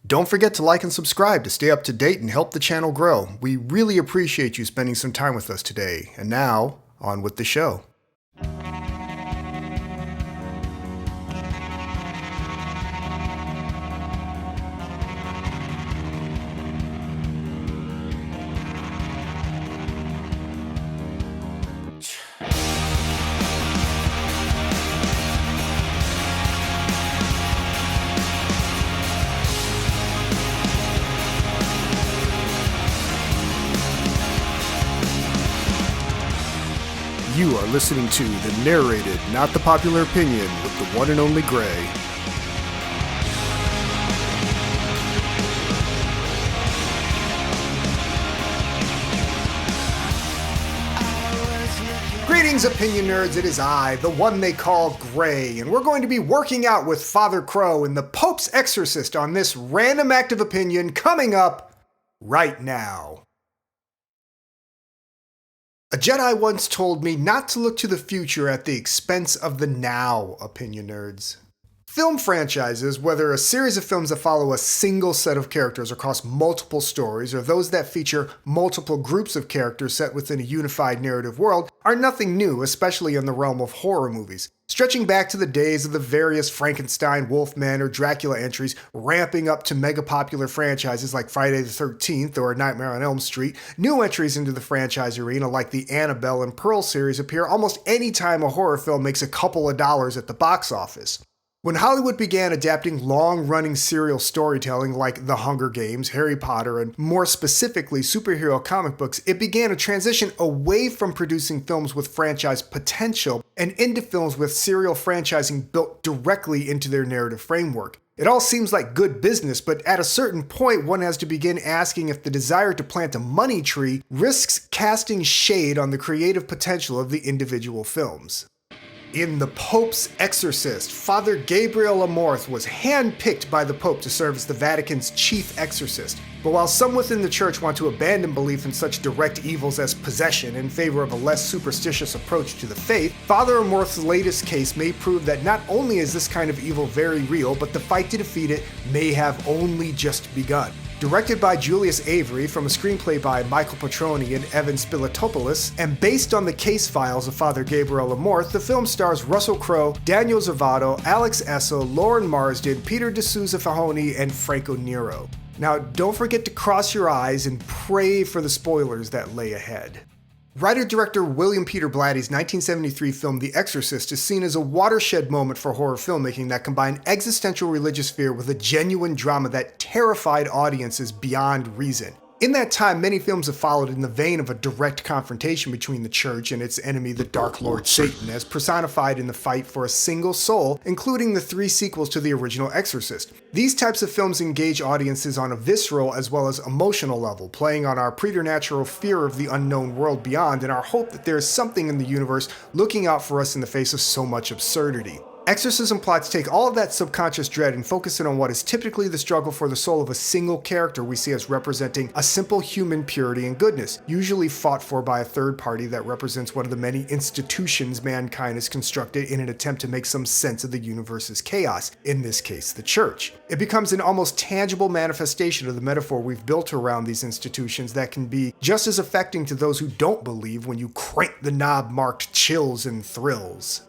Don't forget to like and subscribe to stay up to date and help the channel grow. We really appreciate you spending some time with us today. And now, on with the show. You are listening to the Narrated, Not the Popular Opinion with the one and only Gray. Greetings, opinion nerds. It is I, the one they call Gray, and we're going to be working out with Father Crowe in the Pope's Exorcist on this random act of opinion coming up right now. A Jedi once told me not to look to the future at the expense of the now, opinion nerds. Film franchises, whether a series of films that follow a single set of characters across multiple stories, or those that feature multiple groups of characters set within a unified narrative world, are nothing new, especially in the realm of horror movies. Stretching back to the days of the various Frankenstein, Wolfman, or Dracula entries, ramping up to mega-popular franchises like Friday the 13th or Nightmare on Elm Street, new entries into the franchise arena like the Annabelle and Pearl series appear almost any time a horror film makes a couple of dollars at the box office. When Hollywood began adapting long-running serial storytelling like The Hunger Games, Harry Potter, and more specifically superhero comic books, it began a transition away from producing films with franchise potential and into films with serial franchising built directly into their narrative framework. It all seems like good business, but at a certain point one has to begin asking if the desire to plant a money tree risks casting shade on the creative potential of the individual films. In The Pope's Exorcist, Father Gabriel Amorth was handpicked by the Pope to serve as the Vatican's chief exorcist. But while some within the church want to abandon belief in such direct evils as possession in favor of a less superstitious approach to the faith, Father Amorth's latest case may prove that not only is this kind of evil very real, but the fight to defeat it may have only just begun. Directed by Julius Avery from a screenplay by Michael Petroni and Evan Spilotopoulos, and based on the case files of Father Gabriel Amorth, the film stars Russel Crowe, Daniel Zovato, Alex Esso, Lauren Marsden, Peter D'Souza Fahony, and Franco Nero. Now, don't forget to cross your eyes and pray for the spoilers that lay ahead. Writer-director William Peter Blatty's 1973 film The Exorcist is seen as a watershed moment for horror filmmaking that combined existential religious fear with a genuine drama that terrified audiences beyond reason. In that time, many films have followed in the vein of a direct confrontation between the church and its enemy, the Dark Lord Satan, as personified in the fight for a single soul, including the 3 sequels to the original Exorcist. These types of films engage audiences on a visceral as well as emotional level, playing on our preternatural fear of the unknown world beyond and our hope that there is something in the universe looking out for us in the face of so much absurdity. Exorcism plots take all of that subconscious dread and focus it on what is typically the struggle for the soul of a single character we see as representing a simple human purity and goodness, usually fought for by a third party that represents one of the many institutions mankind has constructed in an attempt to make some sense of the universe's chaos, in this case, the church. It becomes an almost tangible manifestation of the metaphor we've built around these institutions that can be just as affecting to those who don't believe when you crank the knob marked chills and thrills.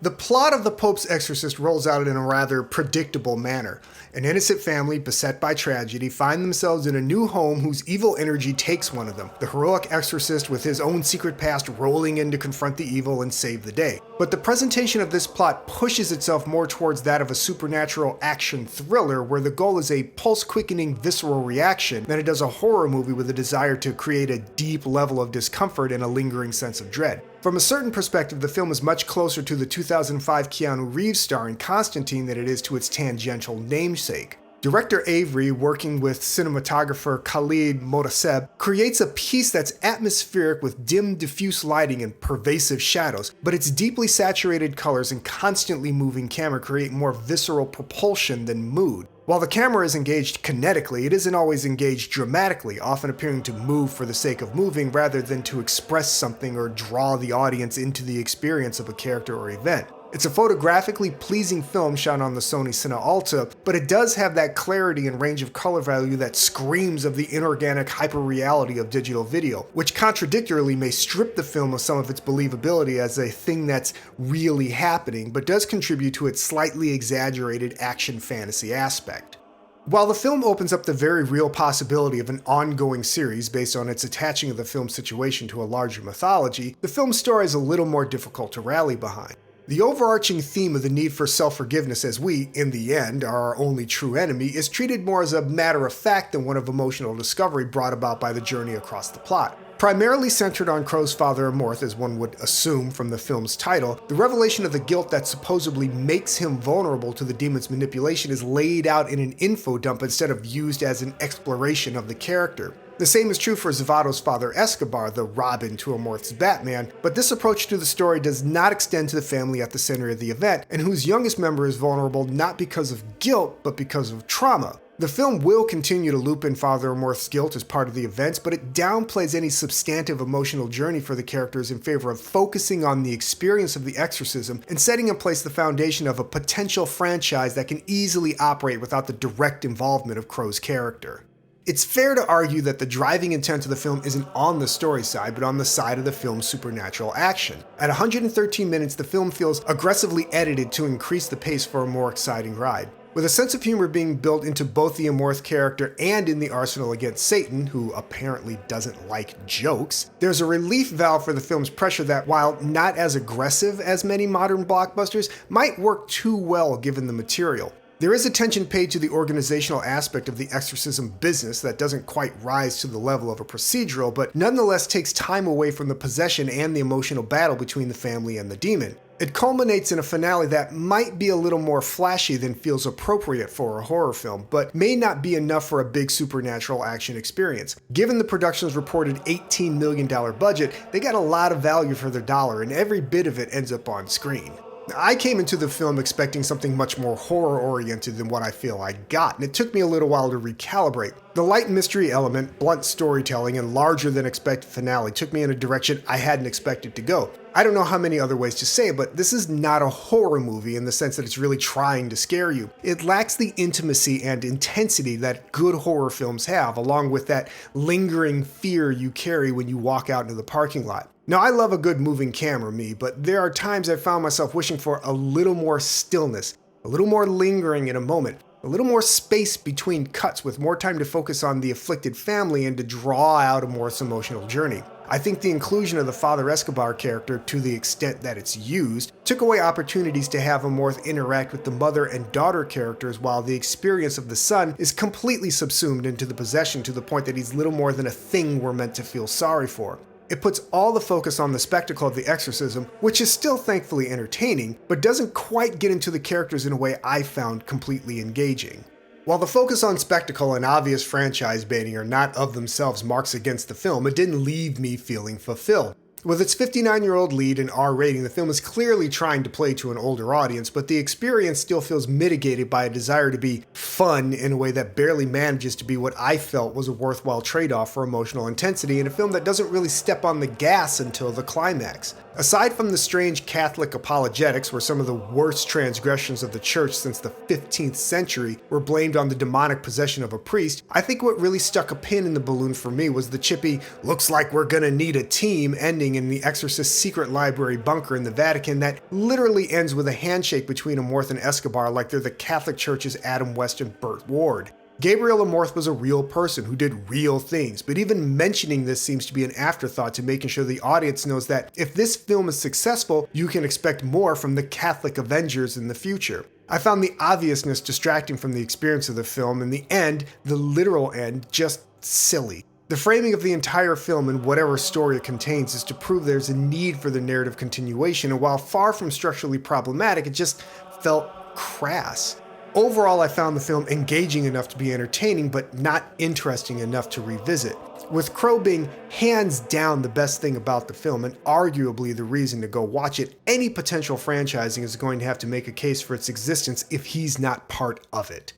The plot of The Pope's Exorcist rolls out in a rather predictable manner. An innocent family beset by tragedy find themselves in a new home whose evil energy takes one of them, the heroic exorcist with his own secret past rolling in to confront the evil and save the day. But the presentation of this plot pushes itself more towards that of a supernatural action thriller where the goal is a pulse-quickening visceral reaction than it does a horror movie with a desire to create a deep level of discomfort and a lingering sense of dread. From a certain perspective, the film is much closer to the 2005 Keanu Reeves starring Constantine than it is to its tangential namesake. Director Avery, working with cinematographer Khalid Motaseb, creates a piece that's atmospheric with dim, diffuse lighting and pervasive shadows, but its deeply saturated colors and constantly moving camera create more visceral propulsion than mood. While the camera is engaged kinetically, it isn't always engaged dramatically, often appearing to move for the sake of moving rather than to express something or draw the audience into the experience of a character or event. It's a photographically pleasing film shot on the Sony Cine Alta, but it does have that clarity and range of color value that screams of the inorganic hyper-reality of digital video, which contradictorily may strip the film of some of its believability as a thing that's really happening, but does contribute to its slightly exaggerated action fantasy aspect. While the film opens up the very real possibility of an ongoing series based on its attaching of the film's situation to a larger mythology, the film's story is a little more difficult to rally behind. The overarching theme of the need for self-forgiveness as we, in the end, are our only true enemy is treated more as a matter of fact than one of emotional discovery brought about by the journey across the plot. Primarily centered on Crowe's father Amorth, as one would assume from the film's title, the revelation of the guilt that supposedly makes him vulnerable to the demon's manipulation is laid out in an info dump instead of used as an exploration of the character. The same is true for Zavato's father Escobar, the Robin to Amorth's Batman, but this approach to the story does not extend to the family at the center of the event, and whose youngest member is vulnerable not because of guilt, but because of trauma. The film will continue to loop in Father Amorth's guilt as part of the events, but it downplays any substantive emotional journey for the characters in favor of focusing on the experience of the exorcism and setting in place the foundation of a potential franchise that can easily operate without the direct involvement of Crowe's character. It's fair to argue that the driving intent of the film isn't on the story side, but on the side of the film's supernatural action. At 113 minutes, the film feels aggressively edited to increase the pace for a more exciting ride. With a sense of humor being built into both the Amorth character and in the arsenal against Satan, who apparently doesn't like jokes, there's a relief valve for the film's pressure that, while not as aggressive as many modern blockbusters, might work too well given the material. There is attention paid to the organizational aspect of the exorcism business that doesn't quite rise to the level of a procedural, but nonetheless takes time away from the possession and the emotional battle between the family and the demon. It culminates in a finale that might be a little more flashy than feels appropriate for a horror film, but may not be enough for a big supernatural action experience. Given the production's reported $18 million budget, they got a lot of value for their dollar, and every bit of it ends up on screen. I came into the film expecting something much more horror-oriented than what I feel I got, and it took me a little while to recalibrate. The light mystery element, blunt storytelling, and larger-than-expected finale took me in a direction I hadn't expected to go. I don't know how many other ways to say it, but this is not a horror movie in the sense that it's really trying to scare you. It lacks the intimacy and intensity that good horror films have, along with that lingering fear you carry when you walk out into the parking lot. Now, I love a good moving camera, but there are times I found myself wishing for a little more stillness, a little more lingering in a moment, a little more space between cuts with more time to focus on the afflicted family and to draw out Amorth's emotional journey. I think the inclusion of the Father Escobar character, to the extent that it's used, took away opportunities to have Amorth interact with the mother and daughter characters, while the experience of the son is completely subsumed into the possession to the point that he's little more than a thing we're meant to feel sorry for. It puts all the focus on the spectacle of the exorcism, which is still thankfully entertaining, but doesn't quite get into the characters in a way I found completely engaging. While the focus on spectacle and obvious franchise baiting are not of themselves marks against the film, it didn't leave me feeling fulfilled. With its 59-year-old lead and R rating, the film is clearly trying to play to an older audience, but the experience still feels mitigated by a desire to be fun in a way that barely manages to be what I felt was a worthwhile trade-off for emotional intensity in a film that doesn't really step on the gas until the climax. Aside from the strange Catholic apologetics, where some of the worst transgressions of the church since the 15th century were blamed on the demonic possession of a priest, I think what really stuck a pin in the balloon for me was the chippy, looks like we're gonna need a team ending in the Exorcist's secret library bunker in the Vatican that literally ends with a handshake between Amorth and Escobar like they're the Catholic Church's Adam West and Burt Ward. Gabriel Amorth was a real person who did real things, but even mentioning this seems to be an afterthought to making sure the audience knows that if this film is successful, you can expect more from the Catholic Avengers in the future. I found the obviousness distracting from the experience of the film, and the end, the literal end, just silly. The framing of the entire film and whatever story it contains is to prove there's a need for the narrative continuation, and while far from structurally problematic, it just felt crass. Overall, I found the film engaging enough to be entertaining, but not interesting enough to revisit. With Crowe being hands down the best thing about the film and arguably the reason to go watch it, any potential franchising is going to have to make a case for its existence if he's not part of it.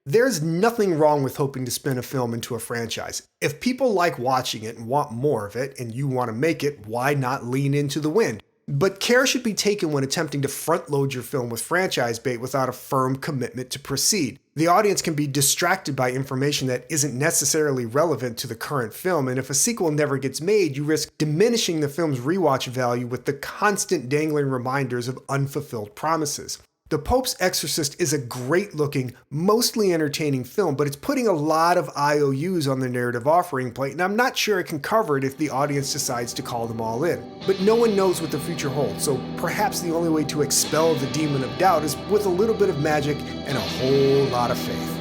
There's nothing wrong with hoping to spin a film into a franchise. If people like watching it and want more of it, and you want to make it, why not lean into the wind? But care should be taken when attempting to front-load your film with franchise bait without a firm commitment to proceed. The audience can be distracted by information that isn't necessarily relevant to the current film, and if a sequel never gets made, you risk diminishing the film's rewatch value with the constant dangling reminders of unfulfilled promises. The Pope's Exorcist is a great-looking, mostly entertaining film, but it's putting a lot of IOUs on the narrative offering plate, and I'm not sure it can cover it if the audience decides to call them all in. But no one knows what the future holds, so perhaps the only way to expel the demon of doubt is with a little bit of magic and a whole lot of faith.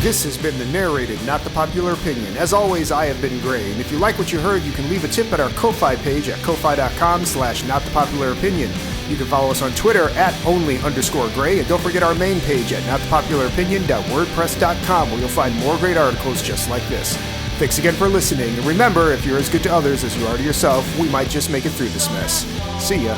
This has been the Narrated, Not the Popular Opinion. As always, I have been Gray, and if you like what you heard, you can leave a tip at our Ko-Fi page at ko-fi.com/notthepopular-opinion. You can follow us on Twitter at @only_Gray, and don't forget our main page at notthepopular-opinion.wordpress.com, where you'll find more great articles just like this. Thanks again for listening, and remember, if you're as good to others as you are to yourself, we might just make it through this mess. See ya.